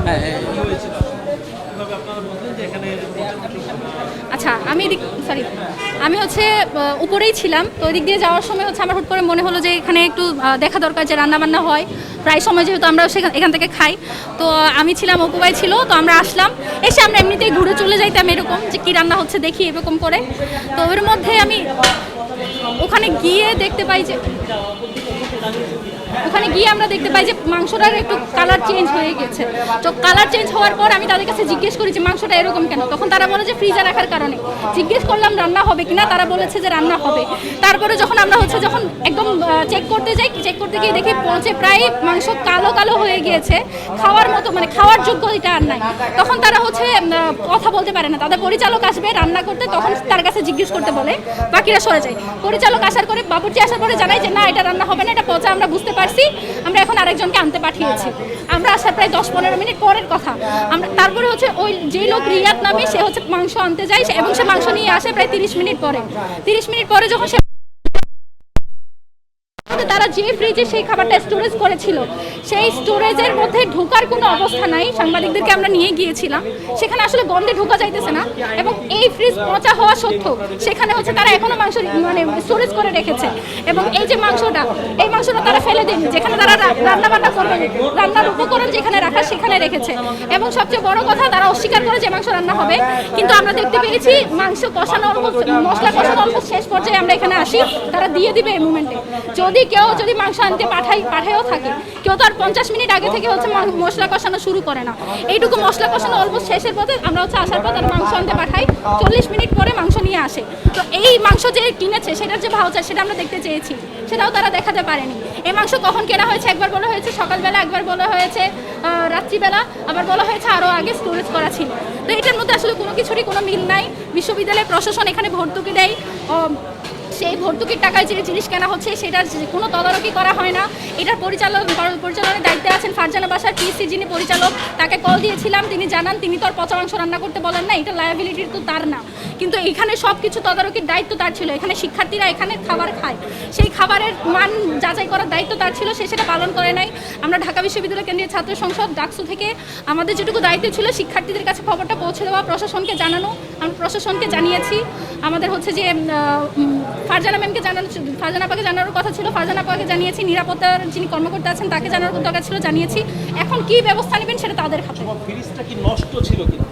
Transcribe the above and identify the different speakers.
Speaker 1: হ্যাঁ।
Speaker 2: আচ্ছা আমি হচ্ছে উপরেই ছিলাম, তো ওই দিক দিয়ে যাওয়ার সময় হচ্ছে আমার হুট করে মনে হলো যে এখানে একটু দেখা দরকার যে রান্নাবান্না হয় প্রায় সময়, যেহেতু আমরা এখান থেকে খাই। তো আমি ছিলাম, অপু ভাই ছিল, তো আমরা আসলাম, এসে আমরা এমনিতেই ঘুরে চলে যাইতাম এরকম যে কী রান্না হচ্ছে দেখি এরকম করে। তো ওর মধ্যে আমি ওখানে গিয়ে আমরা দেখতে পাই যে মাংসটার একটু কালার চেঞ্জ হয়ে গেছে। তো কালার চেঞ্জ হওয়ার পর আমি তাদের কাছে জিজ্ঞেস করি যে মাংসটা এরকম কেন, তখন তারা বলে যে ফ্রিজে রাখার কারণে। জিজ্ঞেস করলাম রান্না হবে কিনা, তারা বলেছে যে রান্না হবে। তারপরে যখন আমরা যখন একদম চেক করতে গিয়ে দেখি পৌঁছে প্রায় মাংস কালো কালো হয়ে গিয়েছে, খাওয়ার মতো মানে খাওয়ার যোগ্য এটা আর নাই। তখন তারা কথা বলতে পারে না, তাদের পরিচালক আসবে রান্না করতে, তখন তার কাছে জিজ্ঞেস করতে বলে, বাকিরা সরে যায়। পরিচালক আসার পরে বাবুর্চি আসার পরে জানাই যে না, এটা রান্না হবে না, এটা পচা, আমরা বুঝতে পারছি, আমরা এখন আরেকজনকে আনতে পাঠিয়েছি। আমরা আসার প্রায় 10-15 মিনিট পরের কথা। তারপরে ওই যে লোক রিয়াদ নামে, সে মাংস আনতে যায় এবং সে মাংস নিয়ে আসে প্রায় 30 মিনিট পরে যখন সে তারা যে ফ্রিজে সেই খাবারটা স্টোরেজ করেছিল, সেই স্টোরেজের মধ্যে ঢোকার কোনো অবস্থা নাই। সাংবাদিকদেরকে আমরা নিয়ে গিয়েছিলাম, সেখানে আসলে গন্ধে ঢোকা যাইতেছে না। এবং এই ফ্রিজ পচা হওয়া সত্ত্বেও সেখানে তারা এখনো মাংস মানে স্টোরেজ করে রেখেছে। এবং এই যে মাংসটা তারা ফেলে দেয়নি, যেখানে তারা রান্না বান্না করবে, রান্নার উপকরণ যেখানে রাখা সেখানে রেখেছে। এবং সবচেয়ে বড় কথা, তারা অস্বীকার করে যে মাংস রান্না হবে। কিন্তু আমরা দেখতে পেয়েছি মাংস কষানো মশলা কষানো অল্প শেষ পর্যায়ে আমরা এখানে আসি, তারা দিয়ে দিবে এই মুমেন্টে। যদি মাংস আনতে পাঠায়ও থাকে, কেউ তো আর 50 মিনিট আগে থেকে মশলা কষানো শুরু করে না। এইটুকু মশলা কষানো অল্প শেষের পথে আমরা আসার পর তারা মাংস আনতে পাঠাই, 40 মিনিট পরে মাংস নিয়ে আসে। তো এই মাংস যে কিনেছে সেটার যে ভাউচার, সেটা আমরা দেখতে চেয়েছি, সেটাও তারা দেখাতে পারেনি। এই মাংস কখন কেনা হয়েছে, একবার বলা হয়েছে সকালবেলা, একবার বলা হয়েছে রাত্রিবেলা, আবার বলা হয়েছে আরও আগে স্টোরেজ করা ছিল। তো এটার মধ্যে আসলে কোনো কিছুরই কোনো মিল নাই। বিশ্ববিদ্যালয়ের প্রশাসন এখানে ভর্তুকি দেয়, সেই ভর্তুকির টাকায় যে জিনিস কেনা হচ্ছে সেটার কোনো তদারকি করা হয় না। এটার পরিচালনার দায়িত্বে আছেন ফারজানা বাসার পিসি, যিনি পরিচালক। তাকে কল দিয়েছিলাম, তিনি জানান তিনি তো আর পচা মাংস রান্না করতে বলেন না, এটা লায়াবিলিটি তো তার না। কিন্তু এখানে সব কিছু তদারকির দায়িত্ব তার ছিল। এখানে শিক্ষার্থীরা এখানে খাবার খায়, সেই খাবারের মান যাচাই করার দায়িত্ব তার ছিল, সে সেটা পালন করে নাই। আমরা ঢাকা বিশ্ববিদ্যালয় কেন্দ্রীয় ছাত্র সংসদ ডাকসু থেকে আমাদের যেটুকু দায়িত্ব ছিল শিক্ষার্থীদের কাছে খবরটা পৌঁছে দেওয়া, প্রশাসনকে জানানো। আমরা প্রশাসনকে জানিয়েছি। আমাদের যে ফারজানা ম্যামকে ফারজানা আপাকে জানানোর কথা ছিল, ফারজানা আপাকে জানিয়েছি। নিরাপত্তার যিনি কর্মকর্তা আছেন তাকে জানানোর দরকার ছিল, জানিয়েছি। এখন কি ব্যবস্থা নেবেন সেটা তাদের হাতে।
Speaker 3: ফ্রিজটা কি নষ্ট ছিল কিনা?